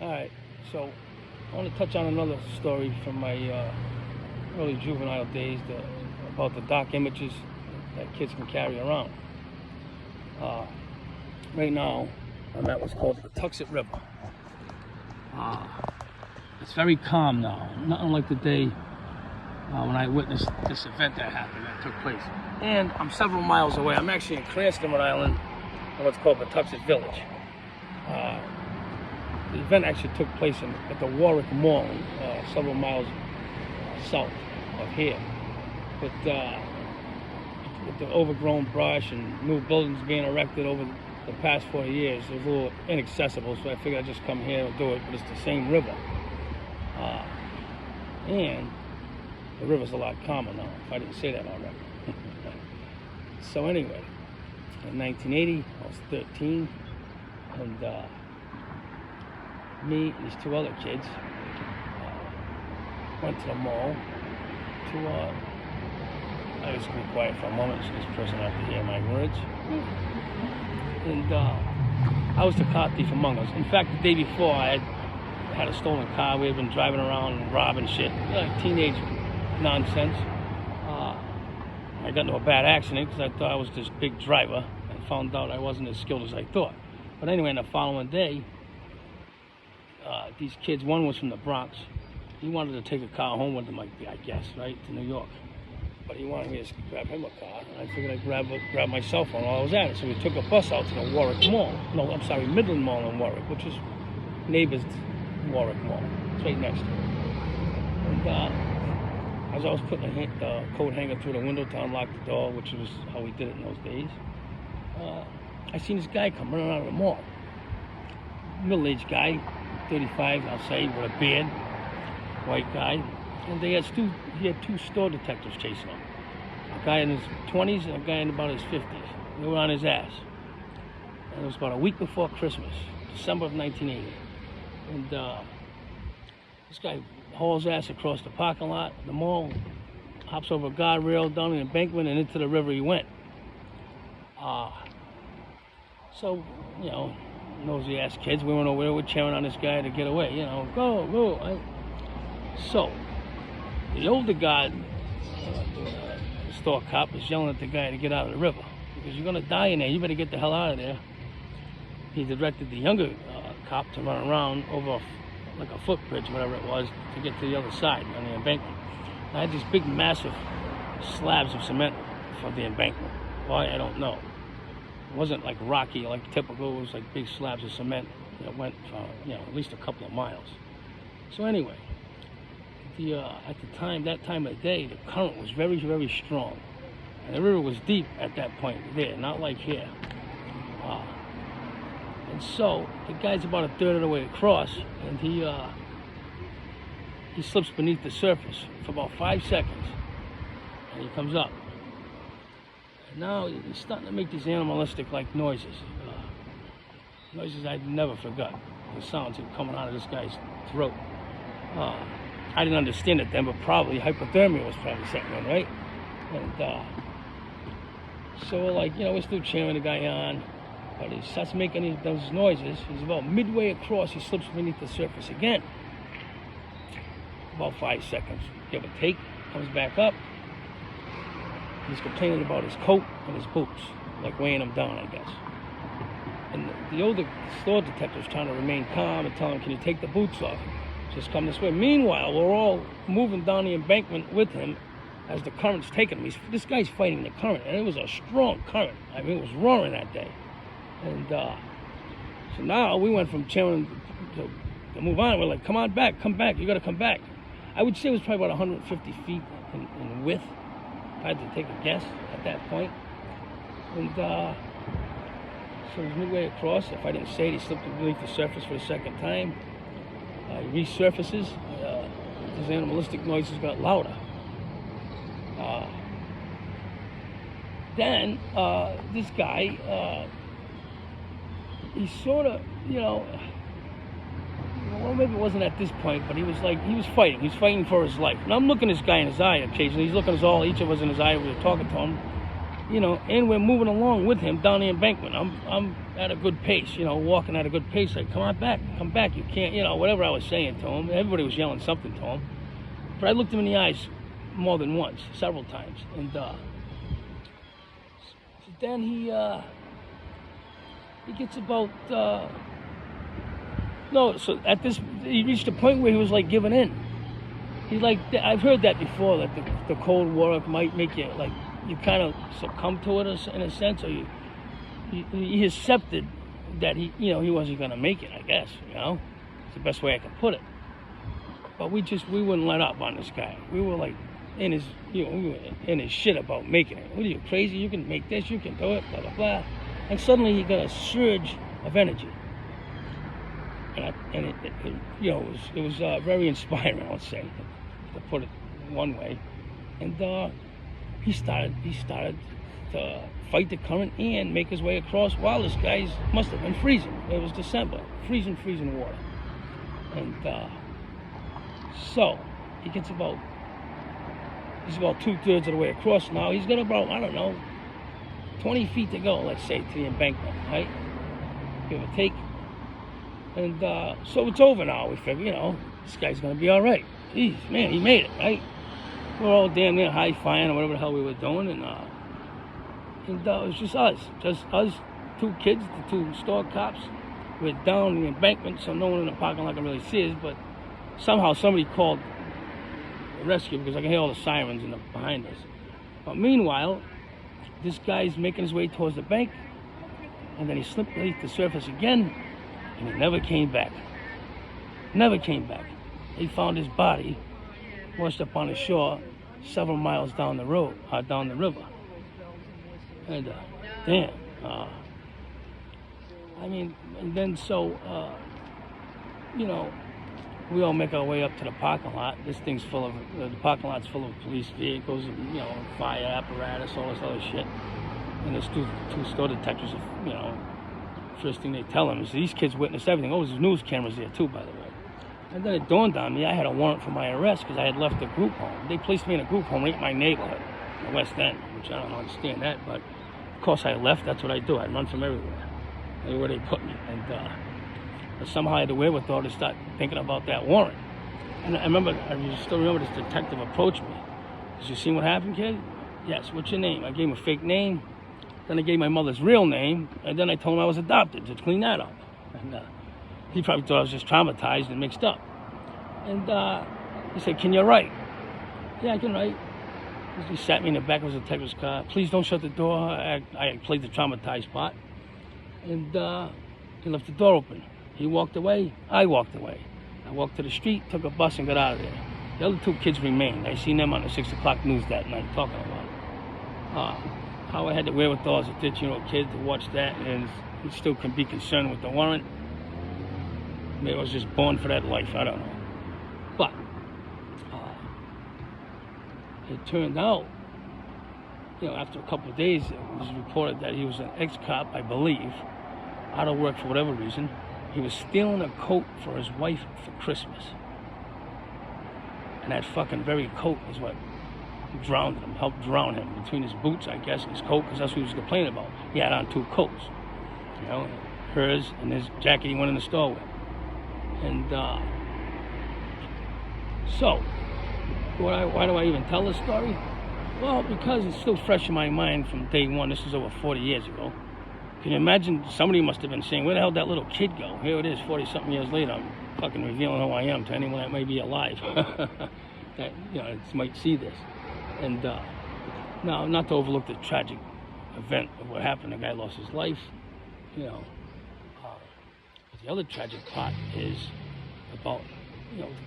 Alright, so I want to touch on another story from my early juvenile days about the dark images that kids can carry around. Right now, I'm at what's called the Patuxent River. It's very calm now, nothing like the day when I witnessed this event that took place. And I'm several miles away. I'm actually in Cranston, Rhode Island, in what's called Patuxent Village. The event actually took place at the Warwick Mall, several miles south of here. But with the overgrown brush and new buildings being erected over the past 40 years, it was a little inaccessible, so I figured I'd just come here and do it, but it's the same river. And the river's a lot calmer now, if I didn't say that already. So anyway, in 1980, I was 13, and me and these two other kids went to the mall to, I just be quiet for a moment so this person has to hear my words. And I was the car thief among us. In fact, the day before, I had a stolen car. We had been driving around and robbing shit, like teenage nonsense. I got into a bad accident because I thought I was this big driver and found out I wasn't as skilled as I thought. But anyway, the following day, these kids, one was from the Bronx. He wanted to take a car home with him, I guess, right, to New York. But he wanted me to grab him a car, and I figured I'd grab my cell phone while I was at it. So we took a bus out to the Warwick Mall. No, I'm sorry, Midland Mall in Warwick, which is neighbors to Warwick Mall. It's right next to it. And as I was putting the coat hanger through the window to unlock the door, which was how we did it in those days, I seen this guy come running out of the mall. Middle-aged guy, 35, I'll say, with a beard, white guy. And he had two store detectives chasing him. A guy in his 20s and a guy in about his 50s. They were on his ass. And it was about a week before Christmas, December of 1980. And this guy hauls ass across the parking lot, the mall, hops over a guardrail, down the embankment, and into the river he went. So, you know, nosy ass kids, we went over there, we're cheering on this guy to get away, you know, go. So, the older guy, the store cop, is yelling at the guy to get out of the river because you're gonna die in there. You better get the hell out of there. He directed the younger cop to run around over like a footbridge, whatever it was, to get to the other side on the embankment. I had these big, massive slabs of cement for the embankment. Why, I don't know. It wasn't like rocky, like typical. It was like big slabs of cement that went for, at least a couple of miles. So anyway, at the time, that time of the day, the current was very, very strong. And the river was deep at that point there, not like here. And so, the guy's about a third of the way across, and he slips beneath the surface for about 5 seconds, and he comes up. And now he's starting to make these animalistic like noises. Noises I'd never forgot. The sounds that were coming out of this guy's throat. I didn't understand it then, but probably hypothermia was probably setting in, right? And so we're still cheering the guy on, but he starts making those noises. He's about midway across, he slips beneath the surface again. About 5 seconds, give or take, comes back up. He's complaining about his coat and his boots, like weighing him down, I guess. And the older store detective's trying to remain calm and tell him, can you take the boots off? Just come this way. Meanwhile, we're all moving down the embankment with him as the current's taking him. This guy's fighting the current, and it was a strong current. I mean, it was roaring that day. And so now we went from cheering to move on. We're like, come on back, come back. You got to come back. I would say it was probably about 150 feet in width, if I had to take a guess at that point. And so it was midway across. If I didn't say it, he slipped beneath the surface for the second time. He resurfaces. His animalistic noises got louder. Then this guy, he sort of, well, maybe it wasn't at this point, but he was fighting. He was fighting for his life. And I'm looking this guy in his eye occasionally. He's looking us all, each of us in his eye. We were talking to him. and we're moving along with him down the embankment. I'm at a good pace, walking at a good pace. Like, come back, you can't, whatever I was saying to him. Everybody was yelling something to him. But I looked him in the eyes more than once, several times. And then he gets about, so at this, he reached a point where he was like giving in. He's like, I've heard that before, that the cold war might make you, like, you kind of succumb to it in a sense, or he accepted that he wasn't going to make it, I guess, It's the best way I can put it. But we wouldn't let up on this guy. We were like in his, we were in his shit about making it. What are you, crazy? You can make this, you can do it, blah, blah, blah. And suddenly he got a surge of energy. And it was very inspiring, I would say, to put it one way. And he started to fight the current and make his way across while this guy must have been freezing. It was December, freezing water. And so he's about 2/3 of the way across now. He's got about, I don't know, 20 feet to go, let's say, to the embankment, right? Give or take. And so it's over now. We figure, this guy's gonna be all right. Jeez, man, he made it, right? We're all damn near high-fiving or whatever the hell we were doing, and it was just us, two kids, the two store cops. We're down the embankment, so no one in the parking lot can really see us, but somehow somebody called the rescue because I can hear all the sirens behind us. But meanwhile, this guy's making his way towards the bank, and then he slipped beneath the surface again, and he never came back. Never came back. They found his body washed up on the shore several miles down the river. And damn. And then so, we all make our way up to the parking lot. This thing's full of, the parking lot's full of police vehicles and, fire apparatus, all this other shit. And there's two store detectives, first thing they tell them is these kids witnessed everything. Oh, there's news cameras there too, by the way. And then it dawned on me I had a warrant for my arrest because I had left a group home. They placed me in a group home right in my neighborhood, in the West End, which I don't understand that, but of course I left. That's what I do. I run from everywhere they put me. And somehow I had the wherewithal to start thinking about that warrant. And I still remember this detective approached me. Did you see what happened, kid? Yes, what's your name? I gave him a fake name. Then I gave my mother's real name, and then I told him I was adopted to clean that up. And he probably thought I was just traumatized and mixed up. And he said, "Can you write?" "Yeah, I can write." He sat me in the back of his detective's car. "Please don't shut the door." I played the traumatized part. And he left the door open. He walked away. I walked away. I walked to the street, took a bus, and got out of there. The other two kids remained. I seen them on the 6 o'clock news that night talking about it. How I had the wherewithal as a 13-year-old kid to watch that and still can be concerned with the warrant. Maybe I was just born for that life. I don't know. But it turned out, after a couple of days, it was reported that he was an ex-cop, I believe, out of work for whatever reason. He was stealing a coat for his wife for Christmas. And that fucking very coat is what drowned him, helped drown him between his boots, I guess, and his coat, because that's what he was complaining about. He had on two coats, hers and his jacket he went in the store with. And so, why do I even tell this story? Well, because it's still fresh in my mind from day one. This is over 40 years ago. Can you imagine? Somebody must have been saying, "Where the hell did that little kid go?" Here it is, 40-something years later. I'm fucking revealing who I am to anyone that may be alive that might see this. And now, not to overlook the tragic event of what happened. The guy lost his life. But the other tragic part is about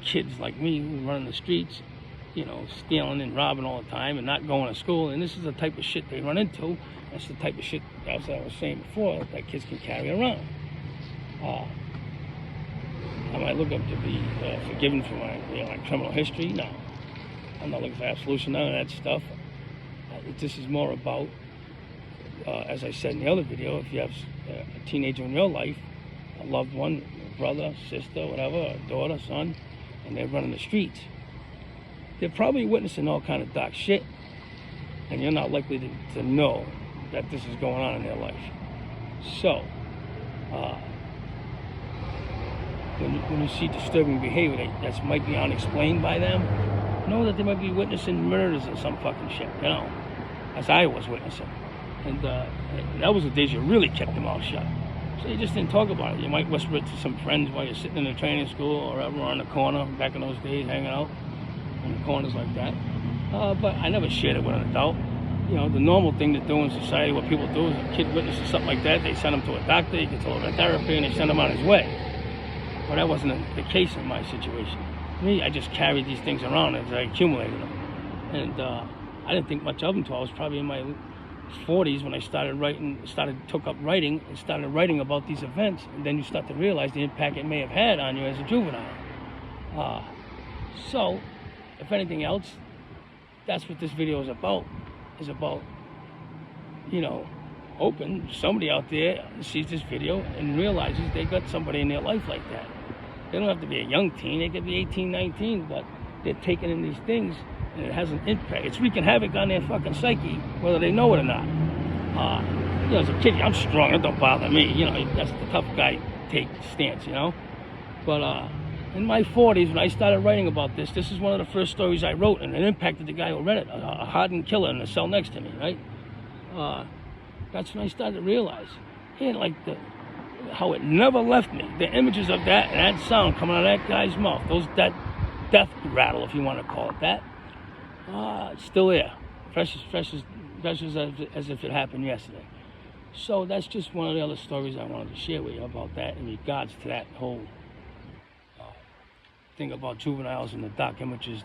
kids like me who run the streets, stealing and robbing all the time and not going to school. And this is the type of shit they run into. That's the type of shit, as I was saying before, that kids can carry around. Am I looking to be forgiven for my criminal history? No. I'm not looking for absolution, none of that stuff. This is more about, as I said in the other video, if you have a teenager in your life, a loved one, a brother, sister, whatever, a daughter, son, and they're running the streets, they're probably witnessing all kind of dark shit. and you're not likely to know that this is going on in their life. So, when you see disturbing behavior that might be unexplained by them, know that they might be witnessing murders or some fucking shit, you know, as I was witnessing. And that was the days you really kept your mouth shut. So you just didn't talk about it. You might whisper it to some friends while you're sitting in the training school or ever on the corner, back in those days, hanging out in the corners like that. But I never shared it with an adult. You know, the normal thing to do in society, what people do is a kid witnesses something like that, they send him to a doctor, he gets a little bit of therapy, and they send him on his way. But that wasn't the case in my situation. Me, I just carried these things around as I accumulated them. And I didn't think much of them until I was probably in my 40s when I took up writing and started writing about these events. And then you start to realize the impact it may have had on you as a juvenile. So, if anything else, that's what this video is about. You know, hoping somebody out there sees this video and realizes they got somebody in their life like that. They don't have to be a young teen, they could be 18, 19, but they're taking in these things and it has an impact. It's wreaking havoc on their fucking psyche, whether they know it or not. You know, as a kid, I'm strong, it don't bother me. You know, that's the tough guy take stance, you know. But in my 40s, when I started writing about this is one of the first stories I wrote, and it impacted the guy who read it, a hardened killer in the cell next to me, right? That's when I started to realize, and like how it never left me. The images of that sound coming out of that guy's mouth, that death rattle, if you want to call it that, it's still there, fresh as if it happened yesterday. So that's just one of the other stories I wanted to share with you about that in regards to that whole thing about juveniles and the dark images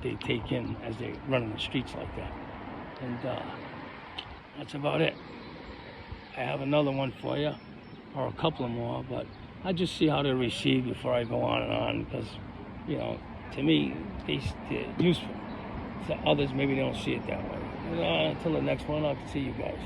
they take in as they run in the streets like that. And that's about it. I have another one for you, or a couple of more, but I just see how they receive before I go on and on, because, you know, to me, they're useful. To others, maybe they don't see it that way. Until the next one, I'll see you guys.